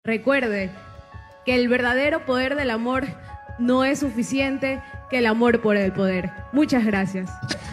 Recuerde que el verdadero poder del amor no es suficiente que el amor por el poder. Muchas gracias.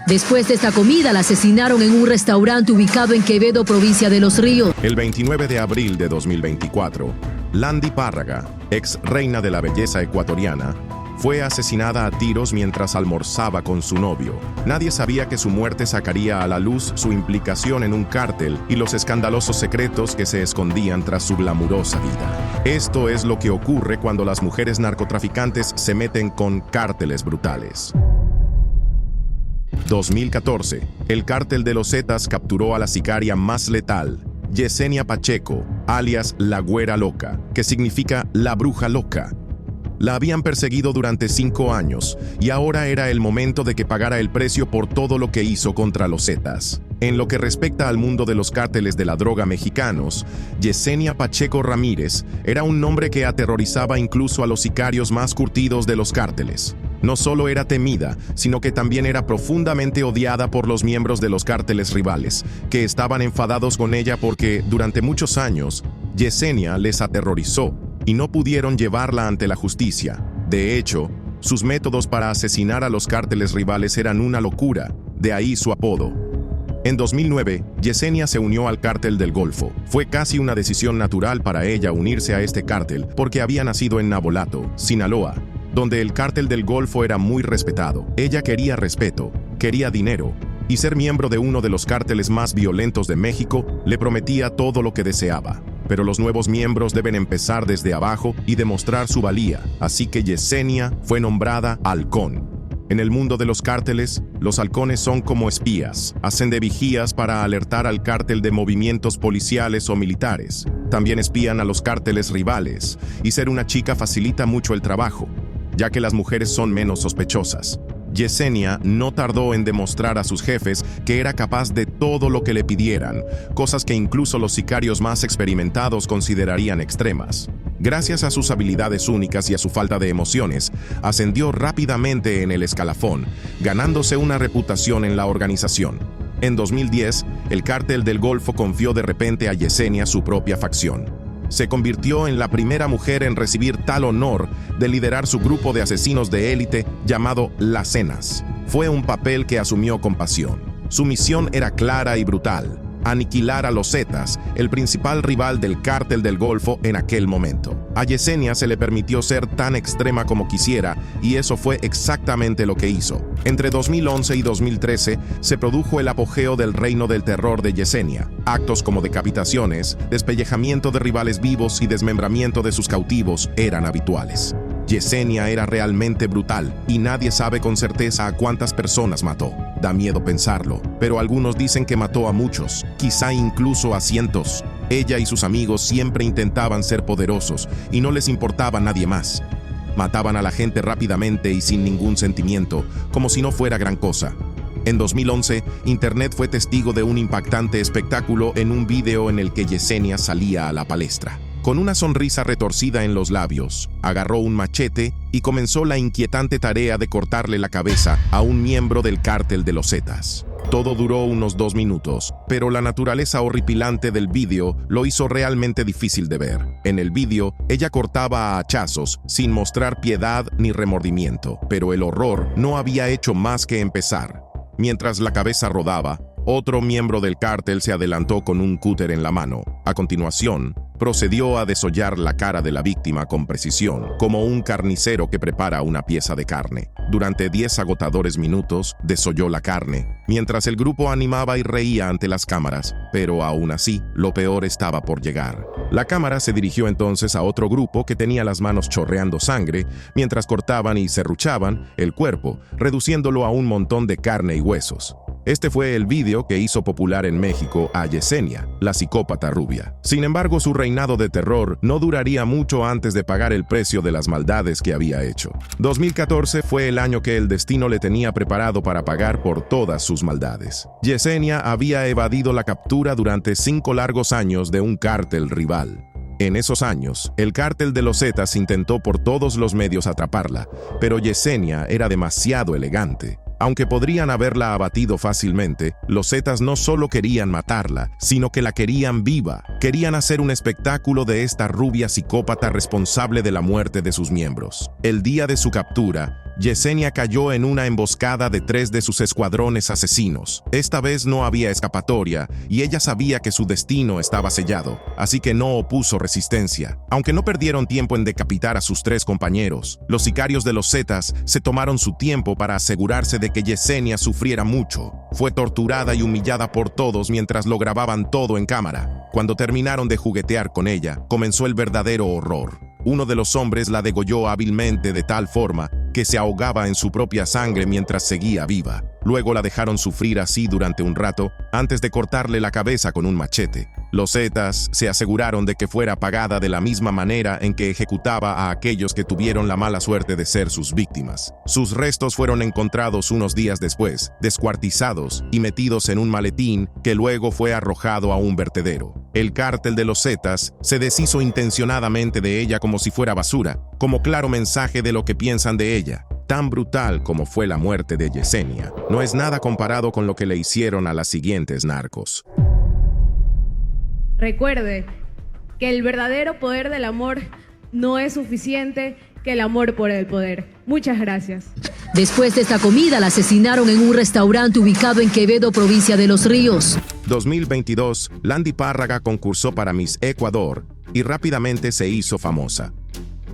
Después de esta comida, la asesinaron en un restaurante ubicado en Quevedo, provincia de Los Ríos. El 29 de abril de 2024, Landy Párraga, ex reina de la belleza ecuatoriana, fue asesinada a tiros mientras almorzaba con su novio. Nadie sabía que su muerte sacaría a la luz su implicación en un cártel y los escandalosos secretos que se escondían tras su glamurosa vida. Esto es lo que ocurre cuando las mujeres narcotraficantes se meten con cárteles brutales. 2014. El cártel de los Zetas capturó a la sicaria más letal, Yesenia Pacheco, alias La Güera Loca, que significa la bruja loca. La habían perseguido durante 5 años y ahora era el momento de que pagara el precio por todo lo que hizo contra los Zetas. En lo que respecta al mundo de los cárteles de la droga mexicanos, Yesenia Pacheco Ramírez era un nombre que aterrorizaba incluso a los sicarios más curtidos de los cárteles. No solo era temida, sino que también era profundamente odiada por los miembros de los cárteles rivales, que estaban enfadados con ella porque, durante muchos años, Yesenia les aterrorizó y no pudieron llevarla ante la justicia. De hecho, sus métodos para asesinar a los cárteles rivales eran una locura, de ahí su apodo. En 2009, Yesenia se unió al Cártel del Golfo. Fue casi una decisión natural para ella unirse a este cártel porque había nacido en Navolato, Sinaloa, donde el Cártel del Golfo era muy respetado. Ella quería respeto, quería dinero, y ser miembro de uno de los cárteles más violentos de México le prometía todo lo que deseaba. Pero los nuevos miembros deben empezar desde abajo y demostrar su valía, así que Yesenia fue nombrada halcón. En el mundo de los cárteles, los halcones son como espías, hacen de vigías para alertar al cártel de movimientos policiales o militares. También espían a los cárteles rivales, y ser una chica facilita mucho el trabajo, ya que las mujeres son menos sospechosas. Yesenia no tardó en demostrar a sus jefes que era capaz de todo lo que le pidieran, cosas que incluso los sicarios más experimentados considerarían extremas. Gracias a sus habilidades únicas y a su falta de emociones, ascendió rápidamente en el escalafón, ganándose una reputación en la organización. En 2010, el Cártel del Golfo confió de repente a Yesenia su propia facción. Se convirtió en la primera mujer en recibir tal honor de liderar su grupo de asesinos de élite llamado Las Cenas. Fue un papel que asumió con pasión. Su misión era clara y brutal: aniquilar a los Zetas, el principal rival del Cártel del Golfo en aquel momento. A Yesenia se le permitió ser tan extrema como quisiera, y eso fue exactamente lo que hizo. Entre 2011 y 2013 se produjo el apogeo del reino del terror de Yesenia. Actos como decapitaciones, despellejamiento de rivales vivos y desmembramiento de sus cautivos eran habituales. Yesenia era realmente brutal y nadie sabe con certeza a cuántas personas mató. Da miedo pensarlo, pero algunos dicen que mató a muchos, quizá incluso a cientos. Ella y sus amigos siempre intentaban ser poderosos y no les importaba nadie más. Mataban a la gente rápidamente y sin ningún sentimiento, como si no fuera gran cosa. En 2011, Internet fue testigo de un impactante espectáculo en un video en el que Yesenia salía a la palestra. Con una sonrisa retorcida en los labios, agarró un machete y comenzó la inquietante tarea de cortarle la cabeza a un miembro del Cártel de los Zetas. Todo duró unos 2 minutos, pero la naturaleza horripilante del vídeo lo hizo realmente difícil de ver. En el vídeo, ella cortaba a hachazos, sin mostrar piedad ni remordimiento, pero el horror no había hecho más que empezar. Mientras la cabeza rodaba, otro miembro del cártel se adelantó con un cúter en la mano. A continuación, procedió a desollar la cara de la víctima con precisión, como un carnicero que prepara una pieza de carne. Durante 10 agotadores minutos, desolló la carne, mientras el grupo animaba y reía ante las cámaras, pero aún así, lo peor estaba por llegar. La cámara se dirigió entonces a otro grupo que tenía las manos chorreando sangre, mientras cortaban y serruchaban el cuerpo, reduciéndolo a un montón de carne y huesos. Este fue el vídeo que hizo popular en México a Yesenia, la psicópata rubia. Sin embargo, su reinado de terror no duraría mucho antes de pagar el precio de las maldades que había hecho. 2014 fue el año que el destino le tenía preparado para pagar por todas sus maldades. Yesenia había evadido la captura durante 5 largos años de un cártel rival. En esos años, el Cártel de los Zetas intentó por todos los medios atraparla, pero Yesenia era demasiado elegante. Aunque podrían haberla abatido fácilmente, los Zetas no solo querían matarla, sino que la querían viva. Querían hacer un espectáculo de esta rubia psicópata responsable de la muerte de sus miembros. El día de su captura, Yesenia cayó en una emboscada de 3 de sus escuadrones asesinos. Esta vez no había escapatoria y ella sabía que su destino estaba sellado, así que no opuso resistencia. Aunque no perdieron tiempo en decapitar a sus 3 compañeros, los sicarios de los Zetas se tomaron su tiempo para asegurarse de que Yesenia sufriera mucho. Fue torturada y humillada por todos mientras lo grababan todo en cámara. Cuando terminaron de juguetear con ella, comenzó el verdadero horror. Uno de los hombres la degolló hábilmente de tal forma que se ahogaba en su propia sangre mientras seguía viva. Luego la dejaron sufrir así durante un rato antes de cortarle la cabeza con un machete. Los Zetas se aseguraron de que fuera pagada de la misma manera en que ejecutaba a aquellos que tuvieron la mala suerte de ser sus víctimas. Sus restos fueron encontrados unos días después, descuartizados y metidos en un maletín que luego fue arrojado a un vertedero. El cártel de los Zetas se deshizo intencionadamente de ella como si fuera basura, como claro mensaje de lo que piensan de ella. Tan brutal como fue la muerte de Yesenia, no es nada comparado con lo que le hicieron a las siguientes narcos. Recuerde que el verdadero poder del amor no es suficiente que el amor por el poder. Muchas gracias. Después de esta comida, la asesinaron en un restaurante ubicado en Quevedo, provincia de Los Ríos. 2022, Landy Párraga concursó para Miss Ecuador y rápidamente se hizo famosa.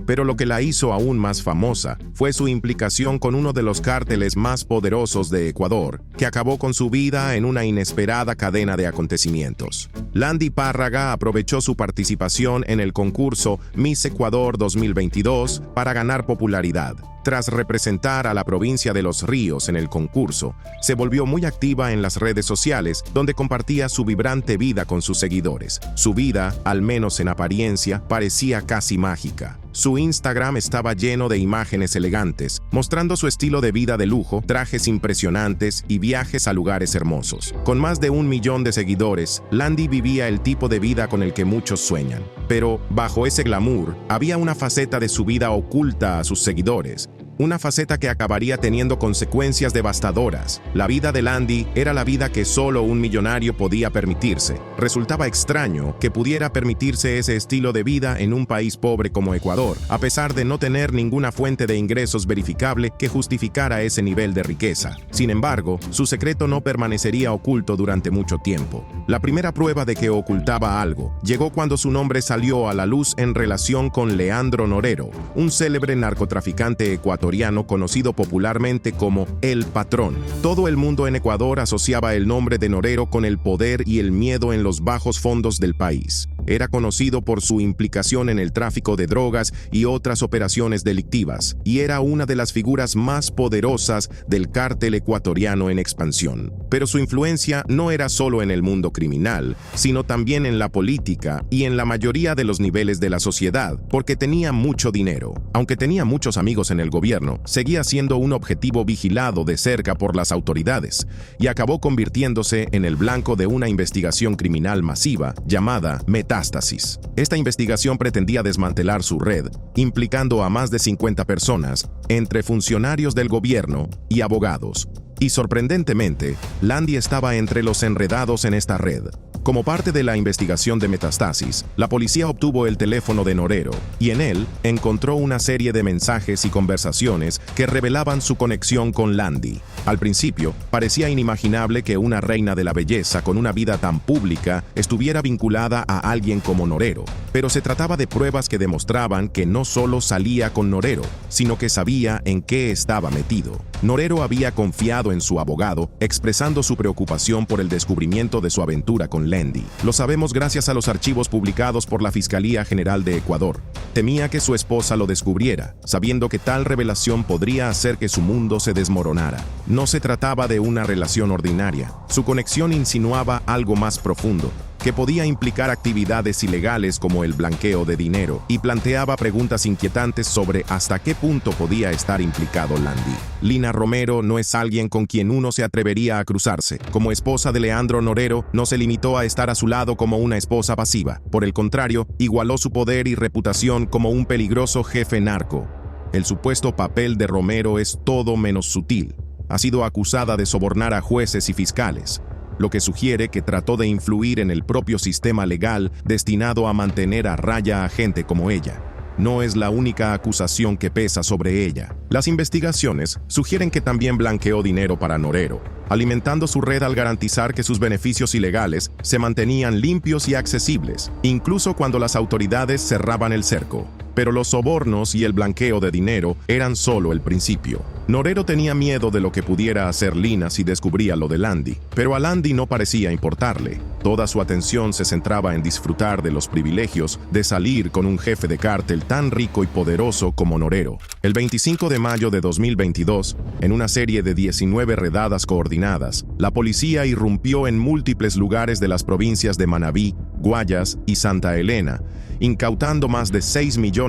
Pero lo que la hizo aún más famosa fue su implicación con uno de los cárteles más poderosos de Ecuador, que acabó con su vida en una inesperada cadena de acontecimientos. Landy Párraga aprovechó su participación en el concurso Miss Ecuador 2022 para ganar popularidad. Tras representar a la provincia de Los Ríos en el concurso, se volvió muy activa en las redes sociales, donde compartía su vibrante vida con sus seguidores. Su vida, al menos en apariencia, parecía casi mágica. Su Instagram estaba lleno de imágenes elegantes, mostrando su estilo de vida de lujo, trajes impresionantes y viajes a lugares hermosos. Con más de 1 millón de seguidores, Landy vivía el tipo de vida con el que muchos sueñan. Pero, bajo ese glamour, había una faceta de su vida oculta a sus seguidores. Una faceta que acabaría teniendo consecuencias devastadoras. La vida de Landy era la vida que solo un millonario podía permitirse. Resultaba extraño que pudiera permitirse ese estilo de vida en un país pobre como Ecuador, a pesar de no tener ninguna fuente de ingresos verificable que justificara ese nivel de riqueza. Sin embargo, su secreto no permanecería oculto durante mucho tiempo. La primera prueba de que ocultaba algo llegó cuando su nombre salió a la luz en relación con Leandro Norero, un célebre narcotraficante ecuatoriano conocido popularmente como El Patrón. Todo el mundo en Ecuador asociaba el nombre de Norero con el poder y el miedo en los bajos fondos del país. Era conocido por su implicación en el tráfico de drogas y otras operaciones delictivas, y era una de las figuras más poderosas del cártel ecuatoriano en expansión. Pero su influencia no era solo en el mundo criminal, sino también en la política y en la mayoría de los niveles de la sociedad, porque tenía mucho dinero. Aunque tenía muchos amigos en el gobierno, seguía siendo un objetivo vigilado de cerca por las autoridades, y acabó convirtiéndose en el blanco de una investigación criminal masiva llamada Metástasis. Esta investigación pretendía desmantelar su red, implicando a más de 50 personas, entre funcionarios del gobierno y abogados. Y sorprendentemente, Landy estaba entre los enredados en esta red. Como parte de la investigación de Metástasis, la policía obtuvo el teléfono de Norero y en él encontró una serie de mensajes y conversaciones que revelaban su conexión con Landy. Al principio, parecía inimaginable que una reina de la belleza con una vida tan pública estuviera vinculada a alguien como Norero, pero se trataba de pruebas que demostraban que no solo salía con Norero, sino que sabía en qué estaba metido. Norero había confiado en su abogado, expresando su preocupación por el descubrimiento de su aventura con Landy. Lo sabemos gracias a los archivos publicados por la Fiscalía General de Ecuador. Temía que su esposa lo descubriera, sabiendo que tal revelación podría hacer que su mundo se desmoronara. No se trataba de una relación ordinaria. Su conexión insinuaba algo más profundo, que podía implicar actividades ilegales como el blanqueo de dinero, y planteaba preguntas inquietantes sobre hasta qué punto podía estar implicado Landy. Lina Romero no es alguien con quien uno se atrevería a cruzarse. Como esposa de Leandro Norero, no se limitó a estar a su lado como una esposa pasiva. Por el contrario, igualó su poder y reputación como un peligroso jefe narco. El supuesto papel de Romero es todo menos sutil. ha sido acusada de sobornar a jueces y fiscales, lo que sugiere que trató de influir en el propio sistema legal destinado a mantener a raya a gente como ella. No es la única acusación que pesa sobre ella. Las investigaciones sugieren que también blanqueó dinero para Norero, alimentando su red al garantizar que sus beneficios ilegales se mantenían limpios y accesibles, incluso cuando las autoridades cerraban el cerco. Pero los sobornos y el blanqueo de dinero eran solo el principio. Norero tenía miedo de lo que pudiera hacer Lina si descubría lo de Landy, pero a Landy no parecía importarle. Toda su atención se centraba en disfrutar de los privilegios de salir con un jefe de cártel tan rico y poderoso como Norero. El 25 de mayo de 2022, en una serie de 19 redadas coordinadas, la policía irrumpió en múltiples lugares de las provincias de Manabí, Guayas y Santa Elena, incautando más de $6 millones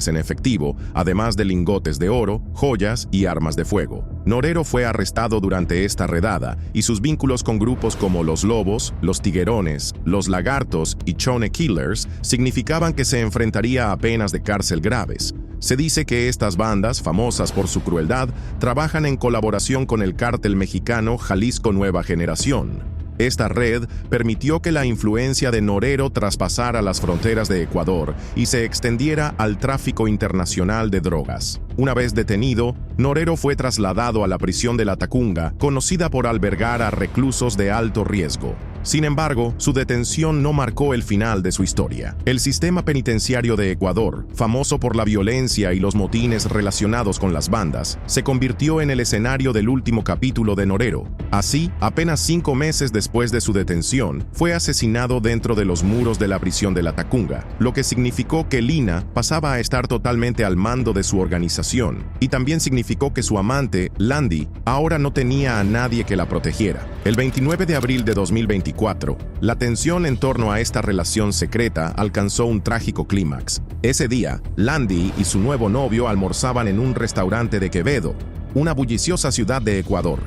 en efectivo, además de lingotes de oro, joyas y armas de fuego. Norero fue arrestado durante esta redada y sus vínculos con grupos como los Lobos, los Tiguerones, los Lagartos y Chone Killers significaban que se enfrentaría a penas de cárcel graves. Se dice que estas bandas, famosas por su crueldad, trabajan en colaboración con el cártel mexicano Jalisco Nueva Generación. Esta red permitió que la influencia de Norero traspasara las fronteras de Ecuador y se extendiera al tráfico internacional de drogas. Una vez detenido, Norero fue trasladado a la prisión de La Tacunga, conocida por albergar a reclusos de alto riesgo. Sin embargo, su detención no marcó el final de su historia. El sistema penitenciario de Ecuador, famoso por la violencia y los motines relacionados con las bandas, se convirtió en el escenario del último capítulo de Norero. Así, apenas 5 meses después de su detención, fue asesinado dentro de los muros de la prisión de La Tacunga, lo que significó que Lina pasaba a estar totalmente al mando de su organización, y también significó que su amante, Landy, ahora no tenía a nadie que la protegiera. El 29 de abril de 2024, la tensión en torno a esta relación secreta alcanzó un trágico clímax. Ese día, Landy y su nuevo novio almorzaban en un restaurante de Quevedo, una bulliciosa ciudad de Ecuador.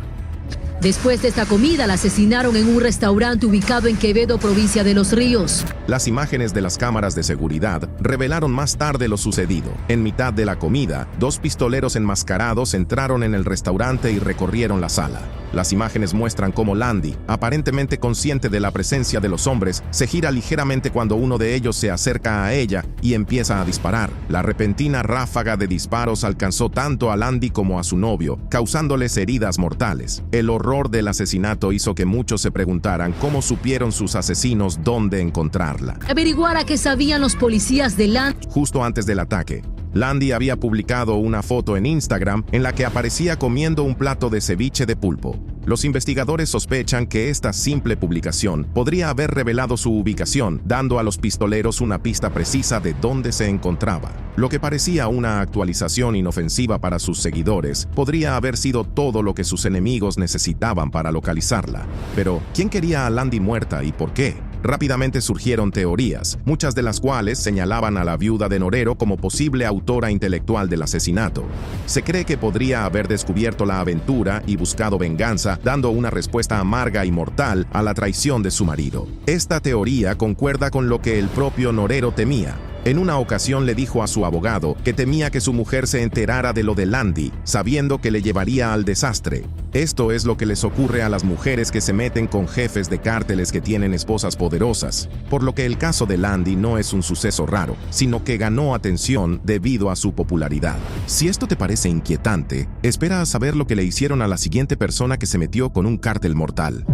Después de esta comida, la asesinaron en un restaurante ubicado en Quevedo, provincia de Los Ríos. Las imágenes de las cámaras de seguridad revelaron más tarde lo sucedido. En mitad de la comida, 2 pistoleros enmascarados entraron en el restaurante y recorrieron la sala. Las imágenes muestran cómo Landy, aparentemente consciente de la presencia de los hombres, se gira ligeramente cuando uno de ellos se acerca a ella y empieza a disparar. La repentina ráfaga de disparos alcanzó tanto a Landy como a su novio, causándoles heridas mortales. El horror del asesinato hizo que muchos se preguntaran cómo supieron sus asesinos dónde encontrarla. Averiguar a qué sabían los policías de Landy. Justo antes del ataque, Landy había publicado una foto en Instagram en la que aparecía comiendo un plato de ceviche de pulpo. Los investigadores sospechan que esta simple publicación podría haber revelado su ubicación, dando a los pistoleros una pista precisa de dónde se encontraba. Lo que parecía una actualización inofensiva para sus seguidores podría haber sido todo lo que sus enemigos necesitaban para localizarla. Pero, ¿quién quería a Landy muerta y por qué? Rápidamente surgieron teorías, muchas de las cuales señalaban a la viuda de Norero como posible autora intelectual del asesinato. Se cree que podría haber descubierto la aventura y buscado venganza, dando una respuesta amarga y mortal a la traición de su marido. Esta teoría concuerda con lo que el propio Norero temía. En una ocasión le dijo a su abogado que temía que su mujer se enterara de lo de Landy, sabiendo que le llevaría al desastre. Esto es lo que les ocurre a las mujeres que se meten con jefes de cárteles que tienen esposas poderosas, por lo que el caso de Landy no es un suceso raro, sino que ganó atención debido a su popularidad. Si esto te parece inquietante, espera a saber lo que le hicieron a la siguiente persona que se metió con un cártel mortal.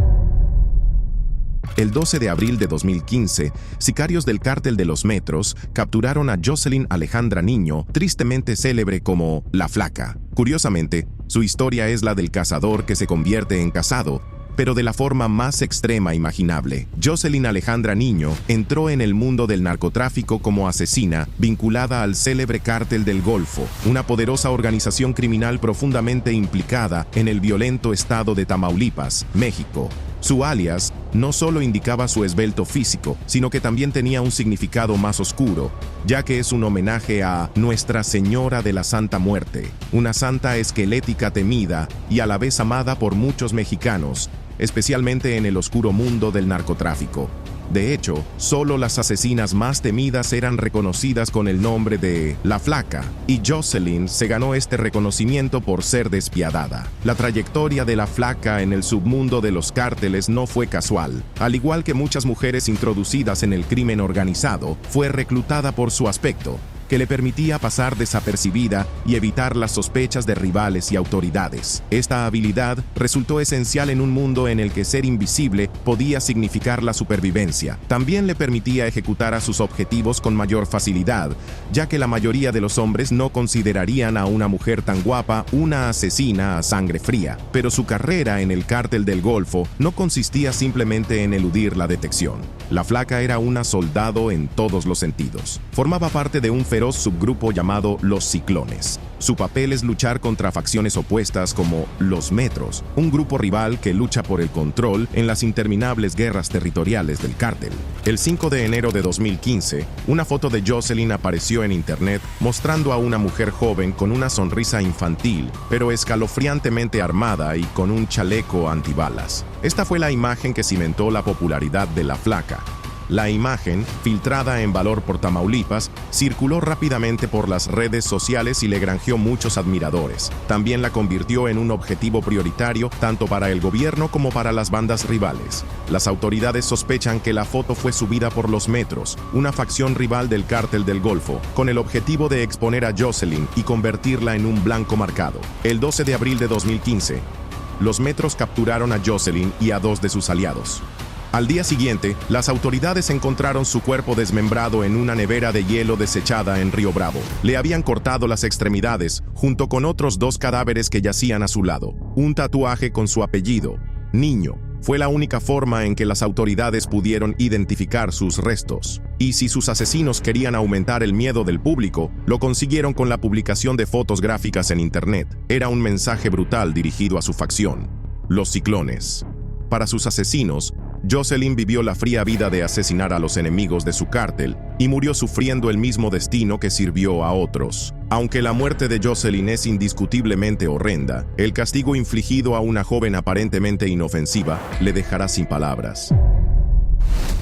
El 12 de abril de 2015, sicarios del Cártel de los Metros capturaron a Jocelyn Alejandra Niño, tristemente célebre como La Flaca. Curiosamente, su historia es la del cazador que se convierte en cazado, pero de la forma más extrema imaginable. Jocelyn Alejandra Niño entró en el mundo del narcotráfico como asesina vinculada al célebre Cártel del Golfo, una poderosa organización criminal profundamente implicada en el violento estado de Tamaulipas, México. Su alias no solo indicaba su esbelto físico, sino que también tenía un significado más oscuro, ya que es un homenaje a Nuestra Señora de la Santa Muerte, una santa esquelética temida y a la vez amada por muchos mexicanos, especialmente en el oscuro mundo del narcotráfico. De hecho, solo las asesinas más temidas eran reconocidas con el nombre de La Flaca, y Jocelyn se ganó este reconocimiento por ser despiadada. La trayectoria de La Flaca en el submundo de los cárteles no fue casual. Al igual que muchas mujeres introducidas en el crimen organizado, fue reclutada por su aspecto, que le permitía pasar desapercibida y evitar las sospechas de rivales y autoridades. Esta habilidad resultó esencial en un mundo en el que ser invisible podía significar la supervivencia. También le permitía ejecutar a sus objetivos con mayor facilidad, ya que la mayoría de los hombres no considerarían a una mujer tan guapa una asesina a sangre fría. Pero su carrera en el cártel del Golfo no consistía simplemente en eludir la detección. La Flaca era una soldado en todos los sentidos. Formaba parte de un feroz subgrupo llamado Los Ciclones. Su papel es luchar contra facciones opuestas como los Metros, un grupo rival que lucha por el control en las interminables guerras territoriales del cártel. El 5 de enero de 2015, una foto de Jocelyn apareció en internet mostrando a una mujer joven con una sonrisa infantil, pero escalofriantemente armada y con un chaleco antibalas. Esta fue la imagen que cimentó la popularidad de La Flaca. La imagen, filtrada en Valor por Tamaulipas, circuló rápidamente por las redes sociales y le granjeó muchos admiradores. También la convirtió en un objetivo prioritario tanto para el gobierno como para las bandas rivales. Las autoridades sospechan que la foto fue subida por los Metros, una facción rival del Cártel del Golfo, con el objetivo de exponer a Jocelyn y convertirla en un blanco marcado. El 12 de abril de 2015, los Metros capturaron a Jocelyn y a 2 de sus aliados. Al día siguiente, las autoridades encontraron su cuerpo desmembrado en una nevera de hielo desechada en Río Bravo. Le habían cortado las extremidades, junto con otros 2 cadáveres que yacían a su lado. Un tatuaje con su apellido, Niño, fue la única forma en que las autoridades pudieron identificar sus restos. Y si sus asesinos querían aumentar el miedo del público, lo consiguieron con la publicación de fotos gráficas en internet. Era un mensaje brutal dirigido a su facción, los Ciclones. Para sus asesinos, Jocelyn vivió la fría vida de asesinar a los enemigos de su cártel y murió sufriendo el mismo destino que sirvió a otros. Aunque la muerte de Jocelyn es indiscutiblemente horrenda, el castigo infligido a una joven aparentemente inofensiva le dejará sin palabras.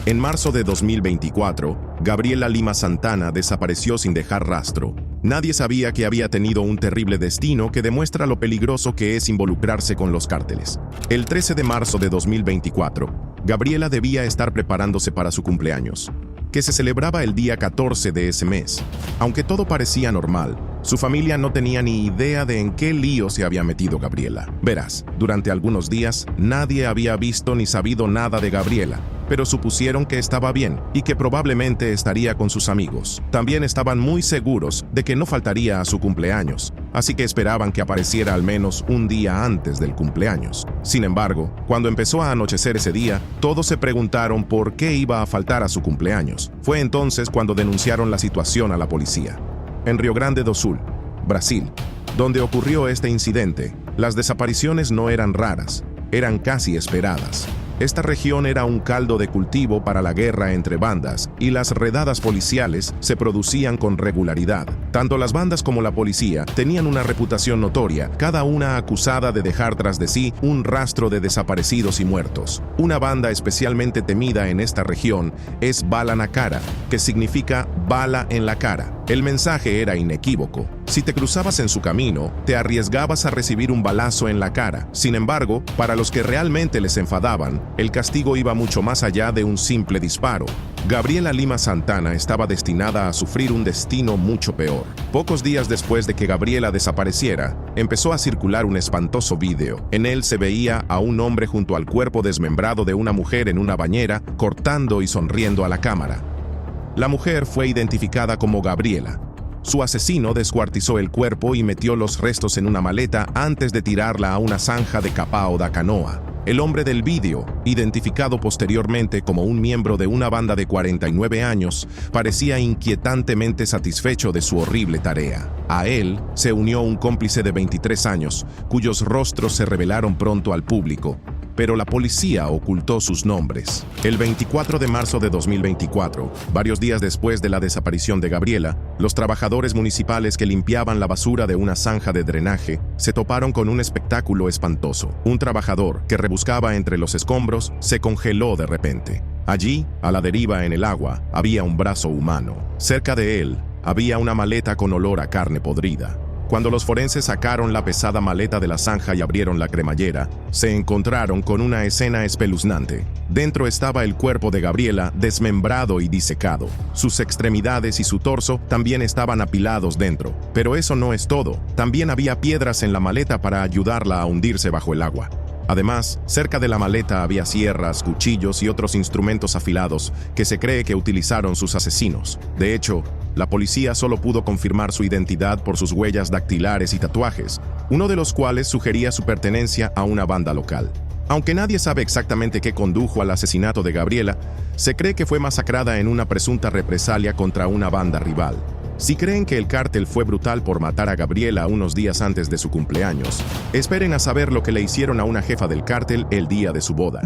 En marzo de 2024, Gabriela Lima Santana desapareció sin dejar rastro. Nadie sabía que había tenido un terrible destino que demuestra lo peligroso que es involucrarse con los cárteles. El 13 de marzo de 2024, Gabriela debía estar preparándose para su cumpleaños, que se celebraba el día 14 de ese mes. Aunque todo parecía normal, su familia no tenía ni idea de en qué lío se había metido Gabriela. Verás, durante algunos días nadie había visto ni sabido nada de Gabriela, pero supusieron que estaba bien y que probablemente estaría con sus amigos. También estaban muy seguros de que no faltaría a su cumpleaños, así que esperaban que apareciera al menos un día antes del cumpleaños. Sin embargo, cuando empezó a anochecer ese día, todos se preguntaron por qué iba a faltar a su cumpleaños. Fue entonces cuando denunciaron la situación a la policía. En Rio Grande do Sul, Brasil, donde ocurrió este incidente, las desapariciones no eran raras, eran casi esperadas. Esta región era un caldo de cultivo para la guerra entre bandas y las redadas policiales se producían con regularidad. Tanto las bandas como la policía tenían una reputación notoria, cada una acusada de dejar tras de sí un rastro de desaparecidos y muertos. Una banda especialmente temida en esta región es Bala na Cara, que significa bala en la cara. El mensaje era inequívoco. Si te cruzabas en su camino, te arriesgabas a recibir un balazo en la cara. Sin embargo, para los que realmente les enfadaban, el castigo iba mucho más allá de un simple disparo. Gabriela Lima Santana estaba destinada a sufrir un destino mucho peor. Pocos días después de que Gabriela desapareciera, empezó a circular un espantoso video. En él se veía a un hombre junto al cuerpo desmembrado de una mujer en una bañera, cortando y sonriendo a la cámara. La mujer fue identificada como Gabriela. Su asesino descuartizó el cuerpo y metió los restos en una maleta antes de tirarla a una zanja de Capao da Canoa. El hombre del vídeo, identificado posteriormente como un miembro de una banda de 49 años, parecía inquietantemente satisfecho de su horrible tarea. A él se unió un cómplice de 23 años, cuyos rostros se revelaron pronto al público, pero la policía ocultó sus nombres. El 24 de marzo de 2024, varios días después de la desaparición de Gabriela, Los trabajadores municipales que limpiaban la basura de una zanja de drenaje se toparon con un espectáculo espantoso. Un trabajador que rebuscaba entre los escombros se congeló de repente. Allí, a la deriva en el agua, había un brazo humano. Cerca de él, había una maleta con olor a carne podrida. Cuando los forenses sacaron la pesada maleta de la zanja y abrieron la cremallera, se encontraron con una escena espeluznante. Dentro estaba el cuerpo de Gabriela desmembrado y disecado. Sus extremidades y su torso también estaban apilados dentro. Pero eso no es todo. También había piedras en la maleta para ayudarla a hundirse bajo el agua. Además, cerca de la maleta había sierras, cuchillos y otros instrumentos afilados que se cree que utilizaron sus asesinos. De hecho, la policía solo pudo confirmar su identidad por sus huellas dactilares y tatuajes, uno de los cuales sugería su pertenencia a una banda local. Aunque nadie sabe exactamente qué condujo al asesinato de Gabriela, se cree que fue masacrada en una presunta represalia contra una banda rival. Si creen que el cártel fue brutal por matar a Gabriela unos días antes de su cumpleaños, esperen a saber lo que le hicieron a una jefa del cártel el día de su boda.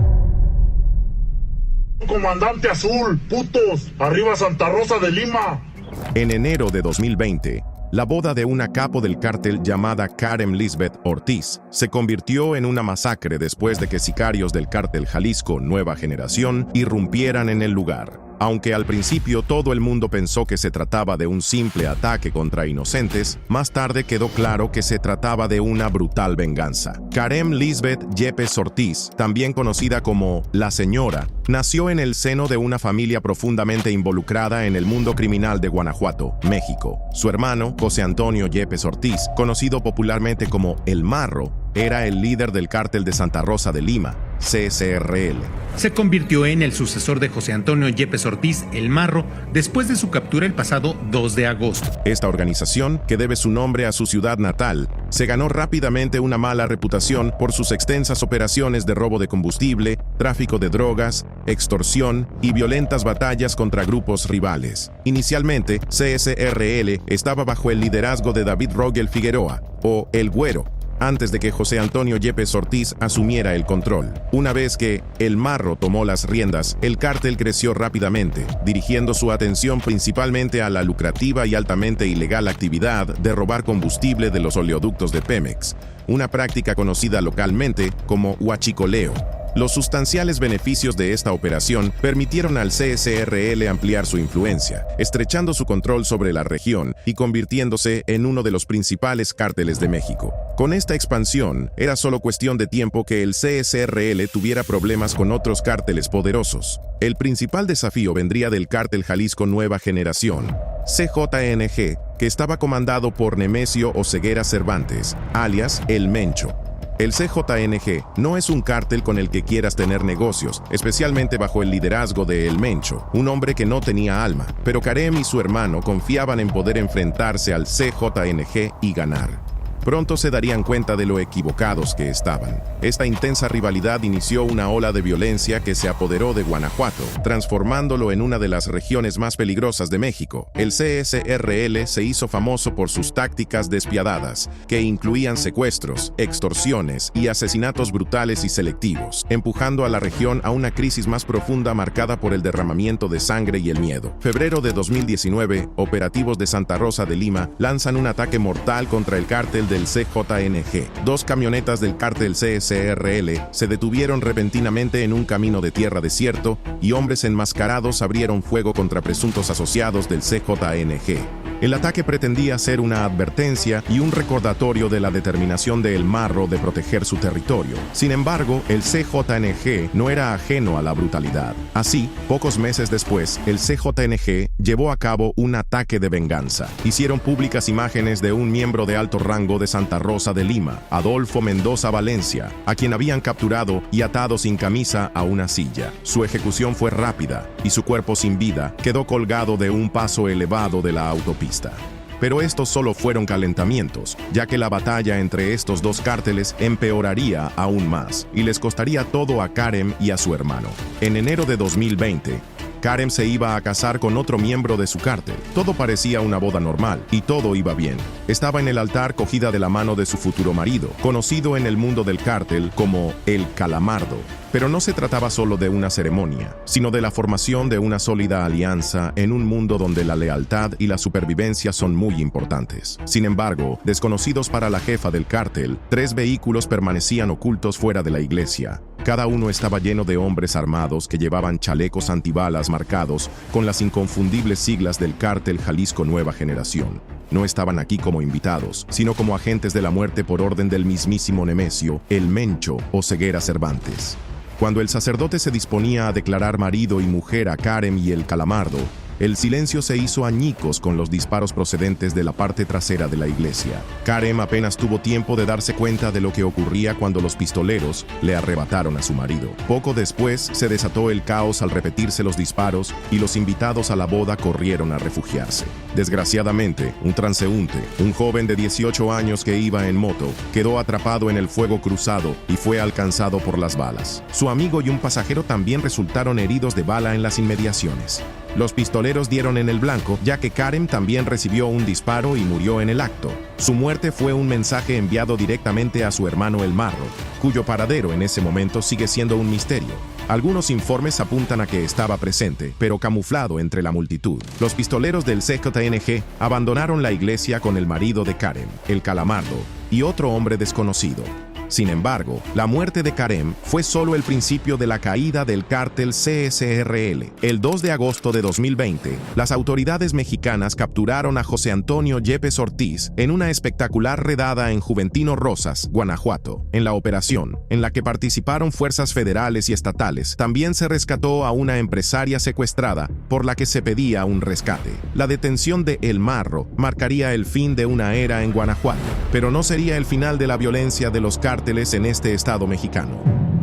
Comandante Azul, putos, arriba Santa Rosa de Lima. En enero de 2020, la boda de una capo del cártel llamada Karen Lisbeth Ortiz se convirtió en una masacre después de que sicarios del cártel Jalisco Nueva Generación irrumpieran en el lugar. Aunque al principio todo el mundo pensó que se trataba de un simple ataque contra inocentes, más tarde quedó claro que se trataba de una brutal venganza. Karen Lisbeth Yepes Ortiz, también conocida como La Señora, nació en el seno de una familia profundamente involucrada en el mundo criminal de Guanajuato, México. Su hermano, José Antonio Yepes Ortiz, conocido popularmente como El Marro, era el líder del cártel de Santa Rosa de Lima, CSRL. Se convirtió en el sucesor de José Antonio Yepes Ortiz, El Marro, después de su captura el pasado 2 de agosto. Esta organización, que debe su nombre a su ciudad natal, se ganó rápidamente una mala reputación por sus extensas operaciones de robo de combustible, tráfico de drogas, extorsión y violentas batallas contra grupos rivales. Inicialmente, CSRL estaba bajo el liderazgo de David Rogel Figueroa, o El Güero, antes de que José Antonio Yepes Ortiz asumiera el control. Una vez que El Marro tomó las riendas, el cártel creció rápidamente, dirigiendo su atención principalmente a la lucrativa y altamente ilegal actividad de robar combustible de los oleoductos de Pemex, una práctica conocida localmente como huachicoleo. Los sustanciales beneficios de esta operación permitieron al CSRL ampliar su influencia, estrechando su control sobre la región y convirtiéndose en uno de los principales cárteles de México. Con esta expansión, era solo cuestión de tiempo que el CSRL tuviera problemas con otros cárteles poderosos. El principal desafío vendría del cártel Jalisco Nueva Generación, CJNG, que estaba comandado por Nemesio Oseguera Cervantes, alias El Mencho. El CJNG no es un cártel con el que quieras tener negocios, especialmente bajo el liderazgo de El Mencho, un hombre que no tenía alma, pero Karem y su hermano confiaban en poder enfrentarse al CJNG y ganar. Pronto se darían cuenta de lo equivocados que estaban. Esta intensa rivalidad inició una ola de violencia que se apoderó de Guanajuato, transformándolo en una de las regiones más peligrosas de México. El CSRL se hizo famoso por sus tácticas despiadadas, que incluían secuestros, extorsiones y asesinatos brutales y selectivos, empujando a la región a una crisis más profunda marcada por el derramamiento de sangre y el miedo. Febrero de 2019, operativos de Santa Rosa de Lima lanzan un ataque mortal contra el cártel del CJNG. 2 camionetas del cártel CSRL se detuvieron repentinamente en un camino de tierra desierto y hombres enmascarados abrieron fuego contra presuntos asociados del CJNG. El ataque pretendía ser una advertencia y un recordatorio de la determinación de El Marro de proteger su territorio. Sin embargo, el CJNG no era ajeno a la brutalidad. Así, pocos meses después, el CJNG llevó a cabo un ataque de venganza. Hicieron públicas imágenes de un miembro de alto rango de Santa Rosa de Lima, Adolfo Mendoza Valencia, a quien habían capturado y atado sin camisa a una silla. Su ejecución fue rápida y su cuerpo sin vida quedó colgado de un paso elevado de la autopista. Pero estos solo fueron calentamientos, ya que la batalla entre estos dos cárteles empeoraría aún más y les costaría todo a Karem y a su hermano. En enero de 2020, Karen se iba a casar con otro miembro de su cártel. Todo parecía una boda normal y todo iba bien. Estaba en el altar cogida de la mano de su futuro marido, conocido en el mundo del cártel como el Calamardo. Pero no se trataba solo de una ceremonia, sino de la formación de una sólida alianza en un mundo donde la lealtad y la supervivencia son muy importantes. Sin embargo, desconocidos para la jefa del cártel, 3 vehículos permanecían ocultos fuera de la iglesia. Cada uno estaba lleno de hombres armados que llevaban chalecos antibalas marcados con las inconfundibles siglas del cártel Jalisco Nueva Generación. No estaban aquí como invitados, sino como agentes de la muerte por orden del mismísimo Nemesio, el Mencho o Ceguera Cervantes. Cuando el sacerdote se disponía a declarar marido y mujer a Karen y el Calamardo, el silencio se hizo añicos con los disparos procedentes de la parte trasera de la iglesia. Karen apenas tuvo tiempo de darse cuenta de lo que ocurría cuando los pistoleros le arrebataron a su marido. Poco después se desató el caos al repetirse los disparos y los invitados a la boda corrieron a refugiarse. Desgraciadamente, un transeúnte, un joven de 18 años que iba en moto, quedó atrapado en el fuego cruzado y fue alcanzado por las balas. Su amigo y un pasajero también resultaron heridos de bala en las inmediaciones. Los pistoleros dieron en el blanco, ya que Karen también recibió un disparo y murió en el acto. Su muerte fue un mensaje enviado directamente a su hermano El Marro, cuyo paradero en ese momento sigue siendo un misterio. Algunos informes apuntan a que estaba presente, pero camuflado entre la multitud. Los pistoleros del CJNG abandonaron la iglesia con el marido de Karen, el Calamardo, y otro hombre desconocido. Sin embargo, la muerte de Karen fue solo el principio de la caída del cártel CSRL. El 2 de agosto de 2020, las autoridades mexicanas capturaron a José Antonio Yepes Ortiz en una espectacular redada en Juventino Rosas, Guanajuato. En la operación, en la que participaron fuerzas federales y estatales, también se rescató a una empresaria secuestrada por la que se pedía un rescate. La detención de El Marro marcaría el fin de una era en Guanajuato, pero no sería el final de la violencia de los cárteles en este estado mexicano.